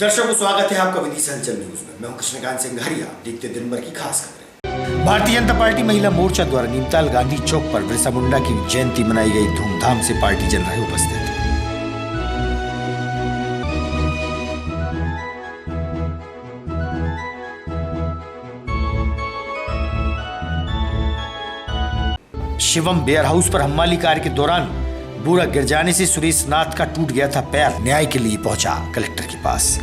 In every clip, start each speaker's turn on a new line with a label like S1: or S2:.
S1: दर्शकों स्वागत है आपका विदिशा हलचल न्यूज में। मैं हूं कृष्णकांत सिंघारिया। देखते दिन भर की खास खबरें। भारतीय जनता पार्टी महिला मोर्चा द्वारा नीमताल गांधी चौक पर बिरसा मुंडा की जयंती मनाई गई। धूमधाम से पार्टी जन रहे उपस्थित। शिवम वेयर हाउस पर हम्माली कार्य के दौरान बूढ़ा गिर जाने से सुरेश नाथ का टूट गया था पैर। न्याय के लिए पहुंचा कलेक्टर के पास।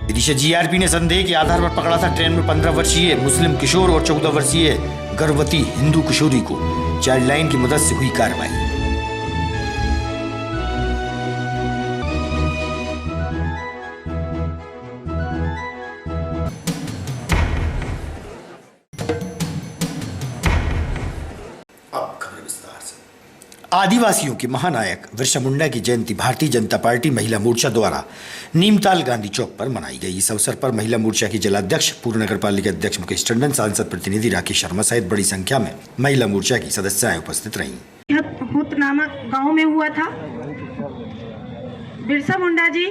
S1: विदिशा जीआरपी ने संदेह के आधार पर पकड़ा था ट्रेन में 15 वर्षीय मुस्लिम किशोर और 14 वर्षीय गर्भवती हिंदू किशोरी को। चाइल्ड लाइन की मदद से हुई कार्रवाई। आदिवासियों के महानायक बिरसा मुंडा की जयंती भारतीय जनता पार्टी महिला मोर्चा द्वारा नीमताल गांधी चौक पर मनाई गई। इस अवसर पर महिला मोर्चा की जिलाध्यक्ष, पूर्व नगर पालिका अध्यक्ष मुकेश टंडन, सांसद प्रतिनिधि राकेश शर्मा सहित बड़ी संख्या में महिला मोर्चा की सदस्याएं उपस्थित रहीं।
S2: हुत नामक गांव में हुआ था। बिरसा मुंडा जी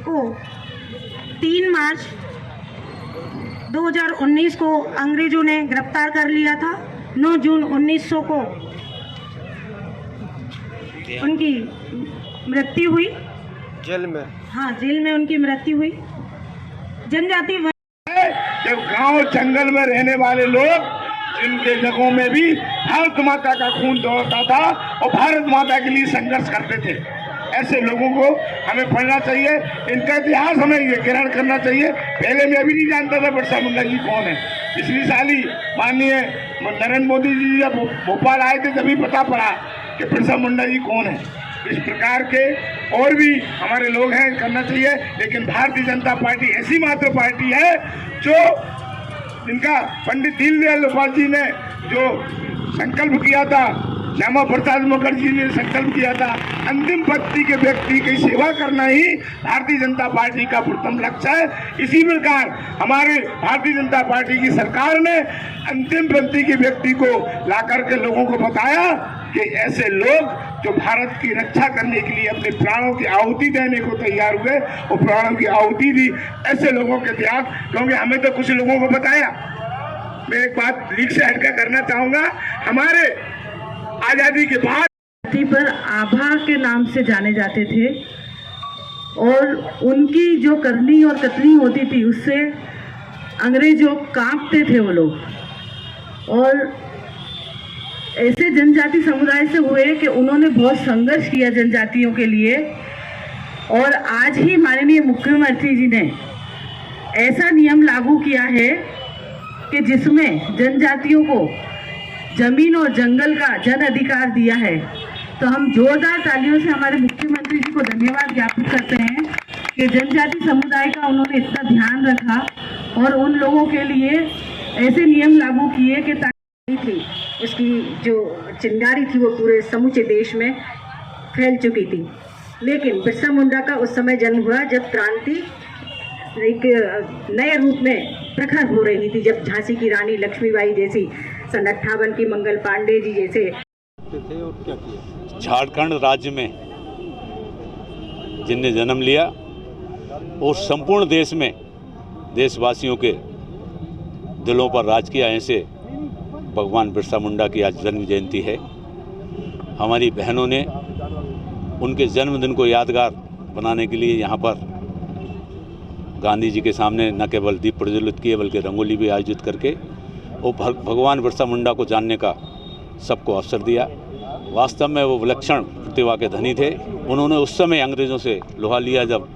S2: को 3 मार्च 2019 को अंग्रेजों ने गिरफ्तार कर लिया था। 9 जून 1900 को उनकी मृत्यु हुई
S3: जेल में।
S2: हाँ, जेल में उनकी मृत्यु हुई। जनजाति
S3: जब गांव जंगल में रहने वाले लोग, जिनके जगहों में भी भारत माता का खून दौड़ता था और भारत माता के लिए संघर्ष करते थे, ऐसे लोगों को हमें पढ़ना चाहिए। इनका इतिहास हमें ये ग्रहण करना चाहिए। पहले मैं अभी नहीं जानता था बिरसा मुंडा जी कौन है। पिछली साल ही माननीय नरेंद्र मोदी जी जब भोपाल आए थे तभी पता पड़ा कि बिरसा मुंडा जी कौन है। इस प्रकार के और भी हमारे लोग हैं, करना चाहिए। लेकिन भारतीय जनता पार्टी ऐसी मात्र पार्टी है जो जिनका पंडित दीनदयाल उपाध्याय जी ने जो संकल्प किया था, श्यामा प्रसाद मुखर्जी ने संकल्प किया था, अंतिम पंक्ति के व्यक्ति की सेवा करना ही भारतीय जनता पार्टी का प्रथम लक्ष्य है। इसी प्रकार हमारे भारतीय जनता पार्टी की सरकार ने अंतिम पंक्ति के व्यक्ति को लाकर के लोगों को बताया कि ऐसे लोग जो भारत की रक्षा करने के लिए अपने प्राणों की आहुति देने को तैयार हुए, वो प्राणों की आहुति दी। ऐसे लोगों के त्याग, क्योंकि हमें तो कुछ लोगों को बताया। मैं एक बात लीक से हटकर करना चाहूँगा। हमारे आजादी के बाद
S2: पर आभा के नाम से जाने जाते थे और उनकी जो करनी और कतनी होती थी उससे अंग्रेजों कांपते थे वो लोग। और ऐसे जनजाति समुदाय से हुए कि उन्होंने बहुत संघर्ष किया जनजातियों के लिए। और आज ही माननीय मुख्यमंत्री जी ने ऐसा नियम लागू किया है कि जिसमें जनजातियों को जमीन और जंगल का जन अधिकार दिया है। तो हम जोरदार तालियों से हमारे मुख्यमंत्री जी को धन्यवाद ज्ञापित करते हैं कि जनजाति समुदाय का उन्होंने इतना ध्यान रखा और उन लोगों के लिए ऐसे नियम लागू किए कि थी उसकी जो चिंगारी थी वो पूरे समूचे देश में फैल चुकी थी। लेकिन बिरसा मुंडा का उस समय जन्म हुआ जब क्रांति एक नए रूप में प्रखर हो रही थी, जब झांसी की रानी लक्ष्मीबाई जैसी, सन 58 की मंगल पांडे जी जैसे।
S4: झारखंड राज्य में जिनने जन्म लिया और संपूर्ण देश में देशवासियों के दिलों पर राज किया, ऐसे भगवान बिरसा मुंडा की आज जन्म जयंती है। हमारी बहनों ने उनके जन्मदिन को यादगार बनाने के लिए यहाँ पर गांधी जी के सामने न केवल दीप प्रज्वलित किए बल्कि रंगोली भी आयोजित करके और भगवान बिरसा मुंडा को जानने का सबको अवसर दिया। वास्तव में वो विलक्षण प्रतिभा के धनी थे। उन्होंने उस समय अंग्रेज़ों से लोहा लिया जब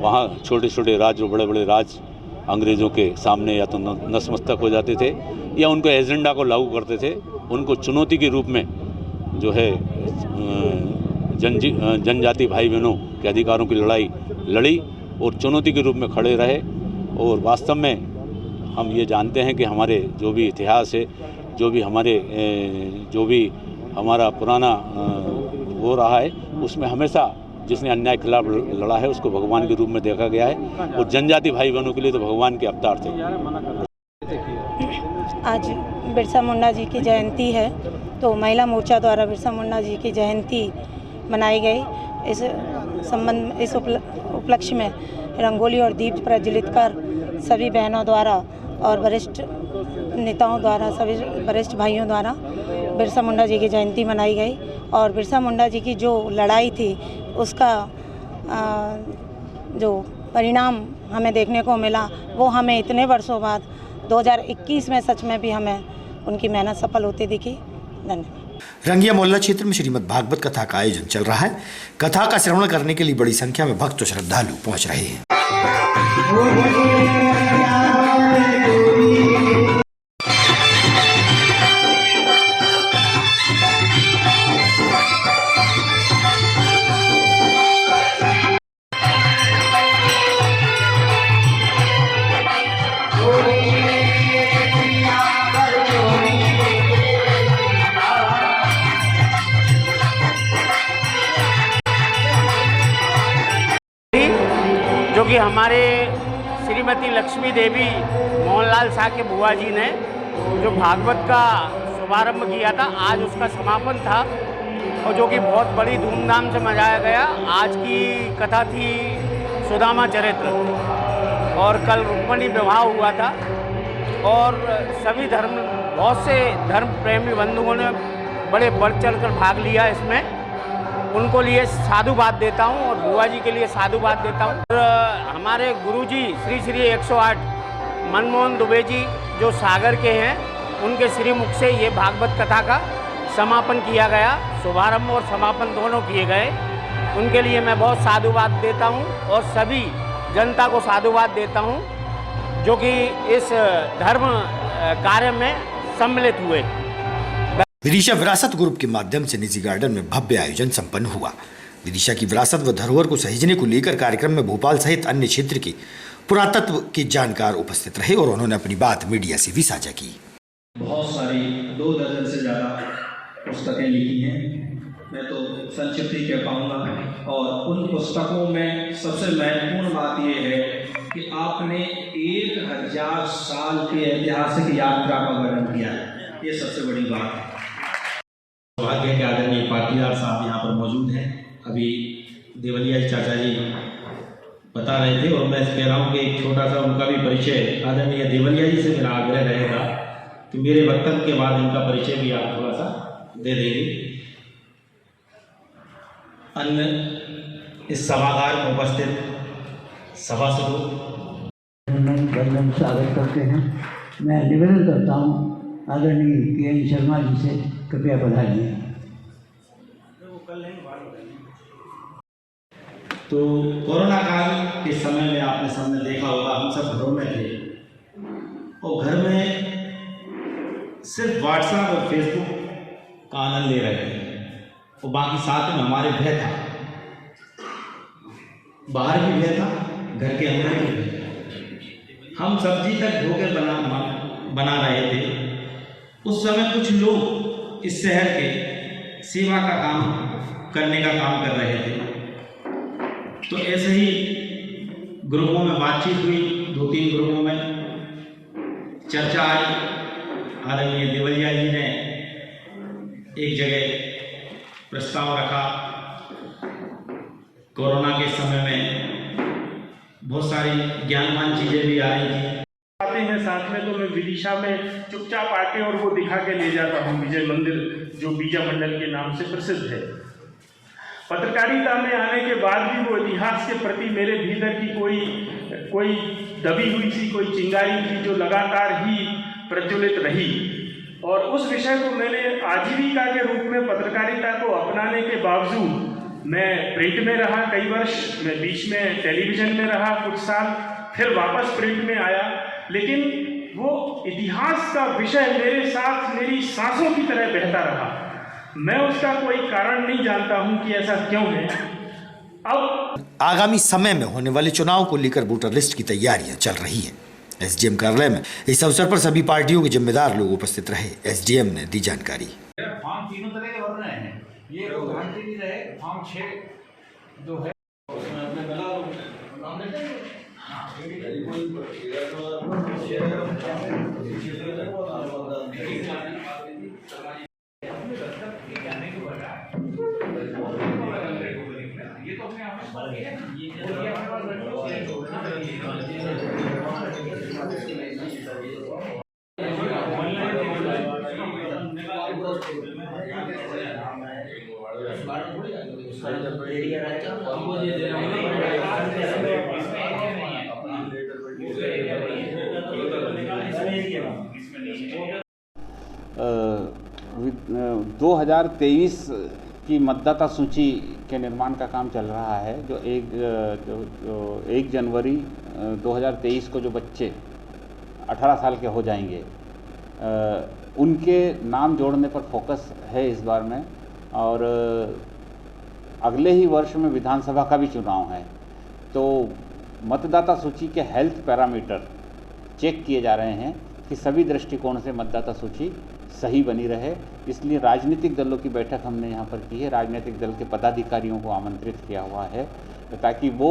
S4: वहाँ छोटे छोटे राज और बड़े बड़े राज अंग्रेज़ों के सामने या तो नतमस्तक हो जाते थे या उनको एजेंडा को लागू करते थे। उनको चुनौती के रूप में जो है जनजाति भाई बहनों के अधिकारों की लड़ाई लड़ी और चुनौती के रूप में खड़े रहे। और वास्तव में हम ये जानते हैं कि हमारे जो भी इतिहास है, जो भी हमारा पुराना वो रहा है, उसमें हमेशा जिसने अन्याय के खिलाफ लड़ा है उसको भगवान के रूप में देखा गया है और जनजाति भाई बहनों के लिए तो भगवान के अवतार थे।
S5: आज बिरसा मुंडा जी की जयंती है, तो महिला मोर्चा द्वारा बिरसा मुंडा जी की जयंती मनाई गई। इस उपलक्ष्य में रंगोली और दीप प्रज्वलित कर सभी बहनों द्वारा और वरिष्ठ नेताओं द्वारा, सभी वरिष्ठ भाइयों द्वारा बिरसा मुंडा जी की जयंती मनाई गई। और बिरसा मुंडा जी की जो लड़ाई थी उसका जो परिणाम हमें देखने को मिला, वो हमें इतने वर्षों बाद 2021 में सच में भी हमें उनकी मेहनत सफल होती दिखी। धन्यवाद।
S1: रंगिया मोहल्ला क्षेत्र में श्रीमद् भागवत कथा का आयोजन चल रहा है। कथा का श्रवण करने के लिए बड़ी संख्या में भक्त और श्रद्धालु पहुंच रहे हैं।
S6: जो कि हमारे श्रीमती लक्ष्मी देवी मोहनलाल शाह के बुआ जी ने जो भागवत का शुभारंभ किया था, आज उसका समापन था और जो कि बहुत बड़ी धूमधाम से मनाया गया। आज की कथा थी सुदामा चरित्र और कल रुक्मणी विवाह हुआ था और सभी बहुत से धर्म प्रेमी बंधुओं ने बड़े बढ़ चढ़ कर भाग लिया इसमें। उनको लिए साधुवाद देता हूं और बुआ जी के लिए साधुवाद देता हूं। और हमारे गुरुजी श्री श्री 108 मनमोहन दुबे जी जो सागर के हैं, उनके श्रीमुख से ये भागवत कथा का समापन किया गया। शुभारंभ और समापन दोनों किए गए। उनके लिए मैं बहुत साधुवाद देता हूं और सभी जनता को साधुवाद देता हूं जो कि इस धर्म कार्य में सम्मिलित हुए।
S1: विदिशा विरासत ग्रुप के माध्यम से निजी गार्डन में भव्य आयोजन संपन्न हुआ। विदिशा की विरासत व धरोहर को सहेजने को लेकर कार्यक्रम में भोपाल सहित अन्य क्षेत्र के पुरातत्व के जानकार उपस्थित रहे और उन्होंने अपनी बात मीडिया से भी साझा की।
S7: बहुत सारी 2 दर्जन से ज़्यादा पुस्तकें लिखी हैं, मैं तो संक्षिप्त ही कह पाऊँगा। और उन पुस्तकों में सबसे महत्वपूर्ण बात यह है कि आपने 1000 साल की ऐतिहासिक यात्रा का वर्णन किया है, ये सबसे बड़ी बात है। सौभाग्य के आदरणीय पाटीदार साहब यहाँ पर मौजूद हैं। अभी देवलिया चाचा जी बता रहे थे और मैं कह रहा हूँ कि एक छोटा सा उनका भी परिचय आदरणीय देवलिया जी से मेरा आग्रह रहेगा कि मेरे वक्तव्य के बाद इनका परिचय भी आप थोड़ा सा दे देंगे। अन्य इस सभागार में उपस्थित सभासदों
S8: वंदन स्वागत करते हैं। मैं निवेदन करता हूँ आदरणीय के शर्मा जी से कृपया पधारिए।
S7: तो कोरोना काल के समय में आपने सबने देखा होगा, हम सब घरों में थे और घर में सिर्फ व्हाट्सएप और फेसबुक का आनंद ले रहे थे और बाकी साथ में हमारे भय था, बाहर भी भय था, घर के अंदर भी भय था। हम सब्जी तक धोकर बना रहे थे। उस समय कुछ लोग इस शहर के सेवा का काम करने का काम कर रहे थे। तो ऐसे ही ग्रुपों में बातचीत हुई, 2-3 ग्रुपों में चर्चा आई। आदरणीय देवलिया जी ने एक जगह प्रस्ताव रखा। कोरोना के समय में बहुत सारी ज्ञानवान चीज़ें भी आ रही थी।
S9: आते हैं साथ में, तो मैं विदिशा में चुपचाप आके और वो दिखा के ले जाता हूँ विजय मंदिर, जो बीजा मंडल के नाम से प्रसिद्ध है। पत्रकारिता में आने के बाद भी वो इतिहास के प्रति मेरे भीतर की कोई दबी हुई सी कोई चिंगारी थी जो लगातार ही प्रज्वलित रही। और उस विषय को मैंने आजीविका के रूप में पत्रकारिता को अपनाने के बावजूद मैं प्रिंट में रहा कई वर्ष, मैं बीच में टेलीविज़न में रहा कुछ साल, फिर वापस प्रिंट में आया। लेकिन वो इतिहास का विषय मेरे साथ मेरी सांसों की तरह बहता रहा। मैं उसका कोई कारण नहीं जानता हूं कि ऐसा क्यों है। अब
S1: आगामी समय में होने वाले चुनाव को लेकर वोटर लिस्ट की तैयारियां चल रही हैं। एसडीएम कार्यालय में इस अवसर पर सभी पार्टियों के जिम्मेदार लोग उपस्थित रहे। एसडीएम ने दी जानकारी।
S10: फॉर्म 3 तरह के भर रहे हैं, ये गारंटी नहीं रहे। फॉर्म 6 जो है उसमें अपने बना लो,
S11: 2023 की मतदाता सूची के निर्माण का काम चल रहा है। जो 1 जनवरी 2023 को जो बच्चे 18 साल के हो जाएंगे उनके नाम जोड़ने पर फोकस है इस बार में। और अगले ही वर्ष में विधानसभा का भी चुनाव है, तो मतदाता सूची के हेल्थ पैरामीटर चेक किए जा रहे हैं कि सभी दृष्टिकोण से मतदाता सूची सही बनी रहे। इसलिए राजनीतिक दलों की बैठक हमने यहाँ पर की है। राजनीतिक दल के पदाधिकारियों को आमंत्रित किया हुआ है ताकि वो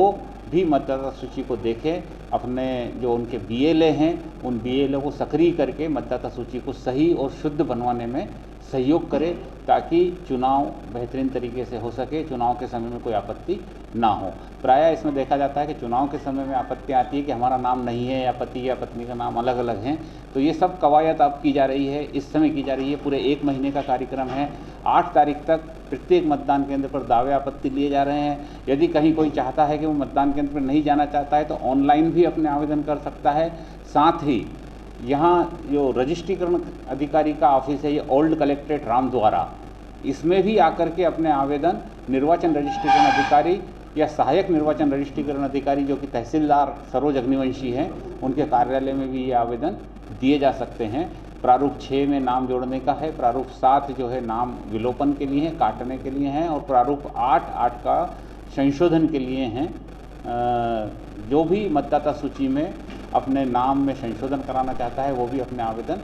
S11: भी मतदाता सूची को देखें, अपने जो उनके बीएलए हैं उन बीएलए को सक्रिय करके मतदाता सूची को सही और शुद्ध बनवाने में सहयोग करें, ताकि चुनाव बेहतरीन तरीके से हो सके, चुनाव के समय में कोई आपत्ति ना हो। प्रायः इसमें देखा जाता है कि चुनाव के समय में आपत्ति आती है कि हमारा नाम नहीं है या पति या पत्नी का नाम अलग अलग हैं। तो ये सब कवायद अब की जा रही है, इस समय की जा रही है। पूरे 1 महीने का कार्यक्रम है। 8 तारीख तक प्रत्येक मतदान केंद्र पर दावे आपत्ति लिए जा रहे हैं। यदि कहीं कोई चाहता है कि वो मतदान केंद्र पर नहीं जाना चाहता है तो ऑनलाइन भी अपने आवेदन कर सकता है। साथ ही यहाँ जो रजिस्ट्रीकरण अधिकारी का ऑफिस है, ये ओल्ड कलेक्ट्रेट रामद्वारा, इसमें भी आकर के अपने आवेदन निर्वाचन रजिस्ट्रीकरण अधिकारी या सहायक निर्वाचन रजिस्ट्रीकरण अधिकारी जो कि तहसीलदार सरोज अग्निवंशी हैं, उनके कार्यालय में भी ये आवेदन दिए जा सकते हैं। प्रारूप 6 में नाम जोड़ने का है, प्रारूप 7 जो है नाम विलोपन के लिए है, काटने के लिए हैं, और प्रारूप 8 का संशोधन के लिए हैं। जो भी मतदाता सूची में अपने नाम में संशोधन कराना चाहता है वो भी अपने आवेदन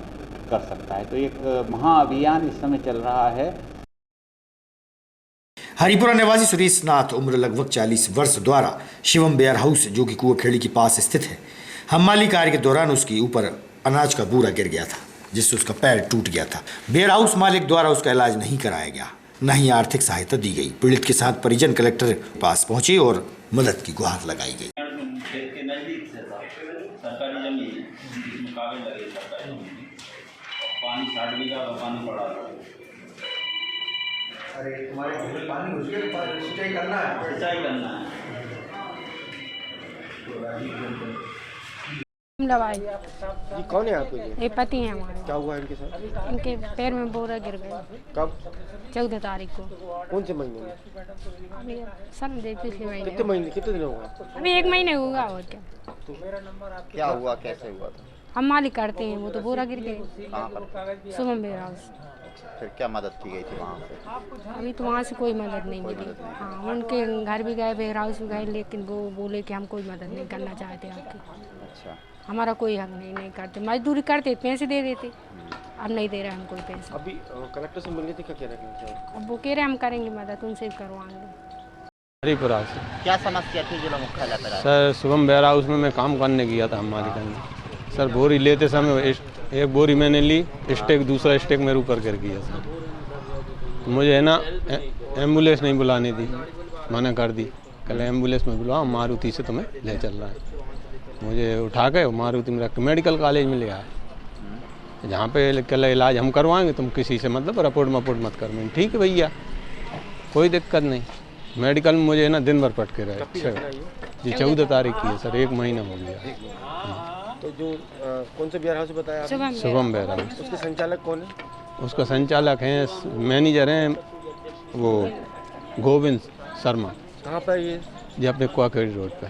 S11: कर सकता है। तो एक महाअभियान इस समय चल रहा है।
S1: हरिपुरा निवासी सुरेश नाथ उम्र लगभग 40 वर्ष द्वारा शिवम वेयर हाउस जो कि कुआखेड़ी के पास स्थित है, हमाली कार्य के दौरान उसके ऊपर अनाज का बोरा गिर गया था, जिससे उसका पैर टूट गया था। वेयर हाउस मालिक द्वारा उसका इलाज नहीं कराया गया, न ही आर्थिक सहायता दी गई। पीड़ित के साथ परिजन कलेक्टर के पास पहुंचे और मदद की गुहार लगाई गई।
S12: खेत के नजदीक से था, सरकारी जमीन है, जिसमें कागज लगे सरकारी जमीन, पानी 60 बीघा का पानी पड़ा था।
S10: अरे तुम्हारे घर में पानी घुस गया, सिंचाई करना है,
S12: सिंचाई करना है।
S13: ये कौन है आपके?
S14: ये पति हैं हमारे।
S13: क्या हुआ इनके साथ?
S14: इनके पैर में बोरा गिर गया।
S13: कब?
S14: 14 तारीख को।
S13: कौन से महीने में?
S14: अभी पिछले महीने।
S13: कितने महीने, कितने दिन हुआ?
S14: अभी 1 महीने हुआ और क्या।
S13: तो क्या हुआ, कैसे हुआ था?
S14: हम मालिक करते हैं, वो तो बोरा गिर गए।
S12: कहाँ पर?
S14: Shubham warehouse.
S12: फिर क्या मदद की गई थी वहाँ से?
S14: अभी तो वहाँ से कोई मदद नहीं मिली। हाँ, उनके घर भी गए, वेयर हाउस भी गए, लेकिन वो बोले कि हम कोई मदद नहीं करना चाहते आपकी।
S12: अच्छा,
S14: हमारा कोई हक नहीं करते, मजदूरी करते, पैसे दे देते, अब नहीं दे रहे हम कोई पैसे।
S13: अभी कलेक्टर से मिलने थे, क्या कह रहे हैं?
S14: अब वो कह रहे हम करेंगे मदद, उनसे करवाएंगे।
S15: हरिपुरा से।
S12: क्या समस्या थी जिला मुख्यालय पर?
S15: सर शुभम वेयर हाउस में मैं काम करने गया था हमारे करने। सर बोरी लेते समय एक बोरी मैंने ली, स्टेक दूसरा स्टेक मेरे ऊपर गिर गया सर। मुझे है ना एम्बुलेंस नहीं बुलाने दी, मना कर दी, कल एम्बुलेंस में बुलाओ, मारुति से तुम्हें ले चल रहा है। मुझे उठा के मारुति में रख के मेडिकल कॉलेज में ले आया, जहाँ पे कल इलाज हम करवाएंगे, तुम किसी से मतलब रिपोर्ट मत कर। मैं ठीक है भैया, कोई दिक्कत नहीं। मेडिकल में मुझे ना दिन भर पटके रहे। अच्छा जी, 14 तारीख की है सर, 1 महीना हो गया।
S13: तो जो कौन से वेयर हाउस बताया?
S15: Shubham warehouse.
S13: उसके संचालक कौन है?
S15: उसका संचालक हैं, मैनेजर हैं वो गोविंद शर्मा।
S13: कहाँ पर ये?
S15: जी अपने कुआखेड़ी रोड पे।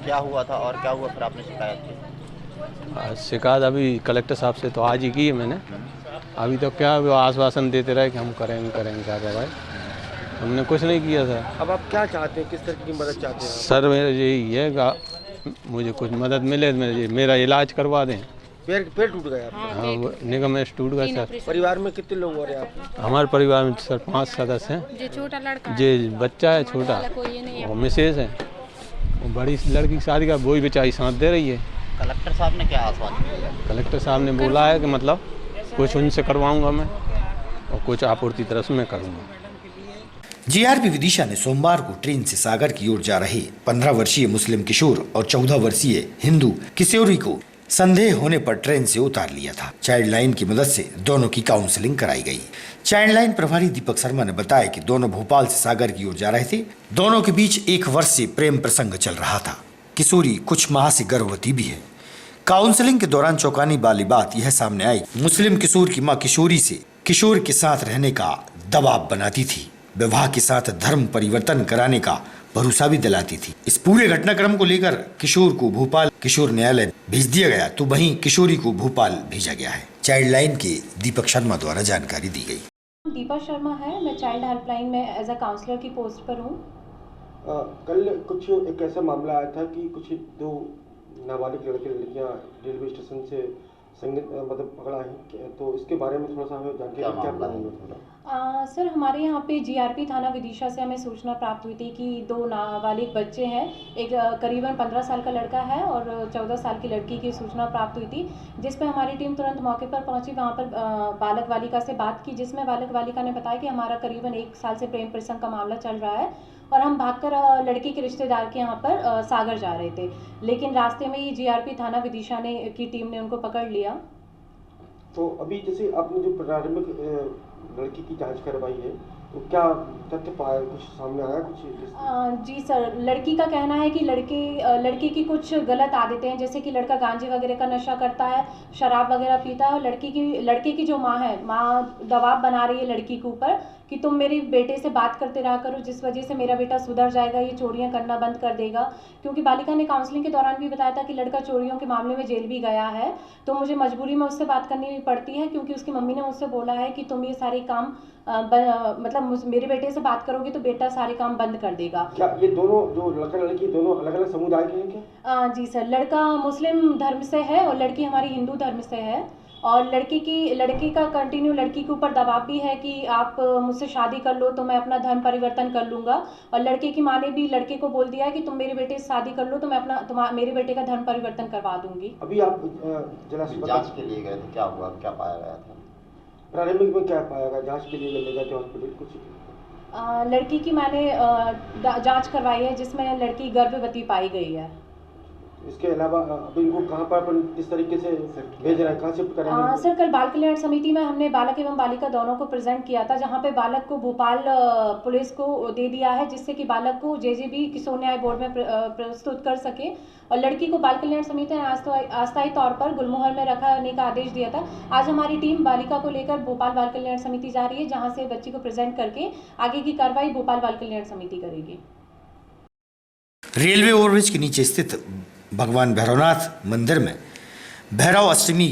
S12: क्या हुआ था और क्या हुआ फिर आपने शिकायत की?
S15: शिकायत अभी कलेक्टर साहब से तो आज ही की है मैंने। अभी तो क्या वो आश्वासन देते रहे कि हम करेंगे क्या भाई, हमने कुछ नहीं किया सर।
S13: अब आप क्या चाहते हैं, किस तरह की मदद चाहते हैं?
S15: सर मेरा यही है, मुझे कुछ मदद मिले, मेरा इलाज करवा दें।
S13: पैर टूट गया?
S15: हाँ, निगमेश टूट गया सर।
S13: परिवार में कितने लोग हो रहे हैं आप?
S15: हमारे परिवार में सर 5 सदस्य हैं।
S14: जो छोटा लड़का,
S15: जो बच्चा है छोटा, वो मिसेज है, वो बड़ी लड़की की शादी का वही बेचारी साथ दे रही है।
S12: कलेक्टर साहब ने क्या आश्वासन दिया?
S15: कलेक्टर साहब ने बोला है कि मतलब कुछ उनसे करवाऊंगा मैं और कुछ आपूर्ति तरफ से मैं करूंगा।
S1: जीआरपी विदिशा ने सोमवार को ट्रेन से सागर की ओर जा रहे 15 वर्षीय मुस्लिम किशोर और 14 वर्षीय हिंदू किशोरी को संदेह होने पर ट्रेन से उतार लिया था। चाइल्ड लाइन की मदद से दोनों की काउंसलिंग कराई गई। चाइल्ड लाइन प्रभारी दीपक शर्मा ने बताया कि दोनों भोपाल से सागर की ओर जा रहे थे। दोनों के बीच 1 वर्ष से प्रेम प्रसंग चल रहा था। किशोरी कुछ माह से गर्भवती भी है। काउंसलिंग के दौरान चौंकाने वाली बात यह सामने आई, मुस्लिम किशोर की मां किशोरी से किशोर के साथ रहने का दबाव बनाती थी, विवाह के साथ धर्म परिवर्तन कराने का भरोसा भी दिलाती थी। इस पूरे घटनाक्रम को लेकर किशोर को भोपाल किशोर न्यायालय भेज दिया गया, तो वहीं किशोरी को भोपाल भेजा गया है। चाइल्ड लाइन के दीपक शर्मा द्वारा जानकारी दी गई।
S16: दीपक शर्मा है, मैं चाइल्ड हेल्पलाइन में एज अ काउंसलर की पोस्ट पर हूँ।
S13: कल कुछ एक ऐसा मामला आया था कि कुछ 2 नाबालिग लड़कियां रेलवे स्टेशन से मतलब पकड़ा है, तो इसके बारे में थोड़ा सा हमें जानकारी क्या प्लान है थोड़ा?
S16: सर, हमारे यहाँ पे जीआरपी थाना विदिशा से हमें सूचना प्राप्त हुई थी कि 2 नाबालिग बच्चे हैं। एक करीबन 15 साल का लड़का है और 14 साल की लड़की की सूचना प्राप्त हुई थी, जिस पर हमारी टीम तुरंत मौके पर पहुंची। वहाँ पर बालक बालिका से बात की, जिसमें बालक बालिका ने बताया कि हमारा करीबन 1 साल से प्रेम प्रसंग का मामला चल रहा है और हम भागकर लड़की के रिश्तेदार के यहाँ पर सागर जा रहे थे, लेकिन रास्ते में ही जीआरपी थाना विदिशा की टीम ने उनको पकड़ लिया।
S13: तो अभी जैसे आपने जो प्रारंभिक लड़की की जांच करवाई है, तो क्या तथ्य पाया, कुछ सामने आया कुछ?
S16: जी सर, लड़की का कहना है कि लड़की की कुछ गलत आदतें हैं, जैसे कि लड़का गांजे वगैरह का नशा करता है, शराब वगैरह पीता है और लड़के की जो माँ है, माँ दबाव बना रही है लड़की के ऊपर कि तुम मेरे बेटे से बात करते रहा करो, जिस वजह से मेरा बेटा सुधर जाएगा, ये चोरियां करना बंद कर देगा। क्योंकि बालिका ने काउंसलिंग के दौरान भी बताया था कि लड़का चोरियों के मामले में जेल भी गया है, तो मुझे मजबूरी में उससे बात करनी पड़ती है, क्योंकि उसकी मम्मी ने मुझसे बोला है कि तुम ये सारे काम मतलब मेरे बेटे से बात करोगे तो बेटा सारे काम बंद कर देगा।
S13: क्या ये दोनों जो लड़का लड़की दोनों अलग अलग समुदाय के हैं क्या?
S16: जी सर, लड़का मुस्लिम धर्म से है और लड़की हमारी हिंदू धर्म से है। और लड़की का कंटिन्यू लड़की के ऊपर दबाव भी है कि आप मुझसे शादी कर लो तो मैं अपना धर्म परिवर्तन कर लूँगा। और लड़के की माँ ने भी लड़के को बोल दिया है कि तुम मेरे बेटे से शादी कर लो तो मैं मेरे बेटे का धर्म परिवर्तन करवा दूंगी।
S13: अभी आप
S12: जांच के लिए गए थे, क्या हुआ, क्या पाया गया था?
S13: प्रारंभिक में क्या पाया गया? जांच के लिए ले गए थे हॉस्पिटल कुछ?
S16: लड़की की मैंने जाँच करवाई है, जिसमें लड़की गर्भवती पाई गई है।
S13: इसके अलावा अभी इनको कहाँ पर किस तरीके से भेज रहे हैं, कहाँ शिफ्ट करेंगे?
S16: सर, कल बाल कल्याण समिति में हमने बालक एवं बालिका दोनों को प्रेजेंट किया था, जहाँ पे बालक को भोपाल पुलिस को दे दिया है, जिससे कि बालक को जेजेबी किशोर न्याय बोर्ड में प्रस्तुत कर सके। और लड़की को बाल कल्याण समिति ने अस्थायी तौर पर गुलमोहर में रखने का आदेश दिया था। आज हमारी टीम बालिका को लेकर भोपाल बाल कल्याण समिति जा रही है, जहाँ से बच्ची को प्रेजेंट करके आगे की कार्रवाई भोपाल बाल कल्याण समिति करेगी।
S1: रेलवे ओवरब्रिज के नीचे स्थित भगवान भैरवनाथ मंदिर में भैरव अष्टमी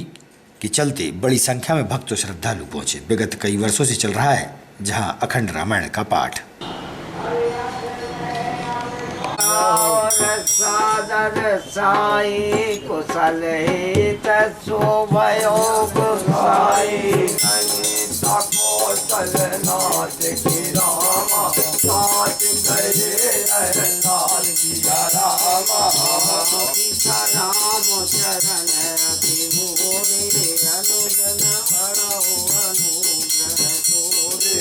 S1: के चलते बड़ी संख्या में भक्त और श्रद्धालु पहुंचे। विगत कई वर्षों से चल रहा है जहां अखंड रामायण का पाठ।
S17: सादर साई कुशल हित शोभयोग साई नाथ की रामा साथ गए लाल किया रामा सीता राम चरण अति मोरे अनुजन बड़ो अनुग्रह तोरे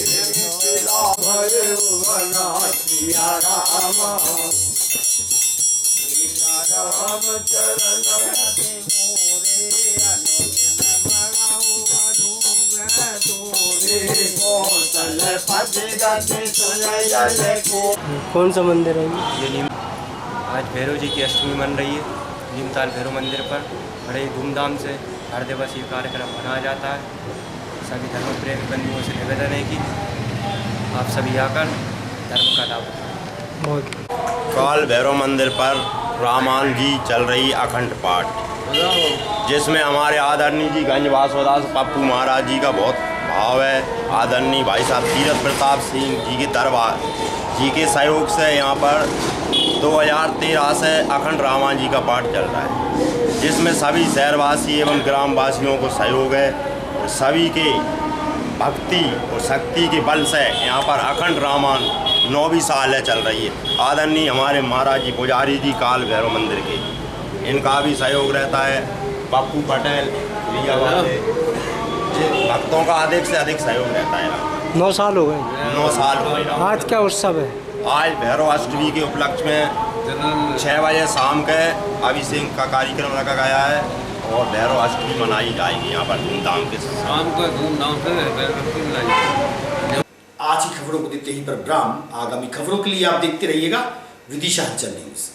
S17: नाथ किया रामा राम चरण अति मोरे अनुजन बड़ो अनुग्रह तोरे कौशल पद गति सुजय को।
S18: कौन सा मंदिर है
S19: ये? आज भैरव जी की अष्टमी मन रही है। नीमताल भैरव मंदिर पर बड़े धूमधाम से हर दिवसीय कार्यक्रम मनाया जाता है। सभी धर्म प्रेमी बंधुओं से निवेदन है कि आप सभी आकर धर्म का लाभ उठाएं।
S20: काल भैरव मंदिर पर रामायण जी चल रही अखंड पाठ, जिसमें हमारे आदरणीय जी गंज वासुदास पप्पू महाराज जी का बहुत भाव है। आदरणीय भाई साहब तीरथ प्रताप सिंह जी के दरबार जी के सहयोग से यहाँ पर 2013 से अखंड रामायण जी का पाठ चल रहा है, जिसमें सभी शहरवासी एवं ग्रामवासियों को सहयोग है। सभी के भक्ति और शक्ति के बल से यहाँ पर अखंड रामायण 9वीं साल है चल रही है। आदरणीय हमारे महाराज जी पुजारी जी काल भैरव मंदिर के इनका भी सहयोग रहता है। पप्पू पटेल लिया वाले ये भक्तों का अधिक से अधिक सहयोग रहता है।
S18: 9 साल हो गए।
S20: 9 साल हो गए।
S18: आज क्या उत्सव है?
S20: आज भैरव अष्टमी के उपलक्ष्य में 6 बजे शाम के अभिषेक का कार्यक्रम रखा गया है और भैरव अष्टमी मनाई जाएगी यहाँ पर धूमधाम के साथ।
S21: शाम को धूमधाम से भैरव अष्टमी मनाई जाएगी।
S1: आज की खबरों को देते ही पर ब्राह्म, आगामी खबरों के लिए आप देखते रहिएगा विदिशा हलचल न्यूज।